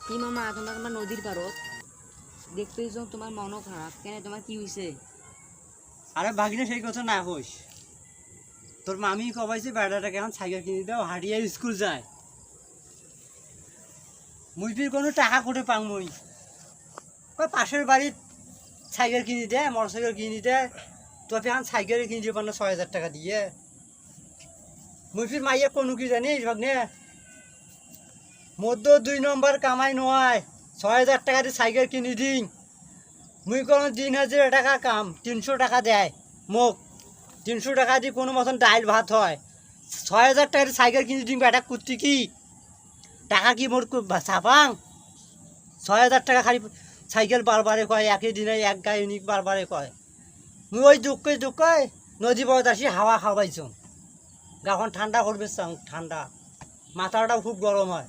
কি মামা তোমার আমার নদীর পারত দেখতেই তো তোমার মনও খারাপ কেন তোমার কি হইছে? আরে ভাগিনে সেই কথা না কইস। তোর মামি কবাইছে বেড়াটা কেমন সাইকেল কিনে দাও হারিয়ে স্কুল যায়। মুই ফির কোনো টাকা কোটে পাং মুই ওই পাশের বাড়ির সাইকেল কিনে দেয় মোটর সাইকেল কিনে দেয় তোর এখন সাইকেল কিনে দিয়ে পারলো ৬,০০০ টাকা দিয়ে। মুই ফির মাইয়া কোনো কি জানিস ভাগ্নে মধ্য ২ নম্বর কামাই নয় ৬,০০০ টাকা দিয়ে সাইকেল কিনে দিন। মুই কোনো ৩,০০০ টাকা কাম ৩০০ টাকা দেয় মোক ৩০০ টাকা দিয়ে কোনো মতন ডাইল ভাত হয়। ৬,০০০ টাকা দিয়ে সাইকেল কিনে দিন বেটা করতে কি টাকা কি মোর ছাপাং ৬,০০০ টাকা খালি সাইকেল বারবারে কয় একই দিনে এক গায়ে ইউনিক বারবারে কয়। মুই ওই দুঃখে নদী পথ আসি হাওয়া খাওয়াইছ গাখন ঠান্ডা করবে ঠান্ডা মাথাটা খুব গরম হয়।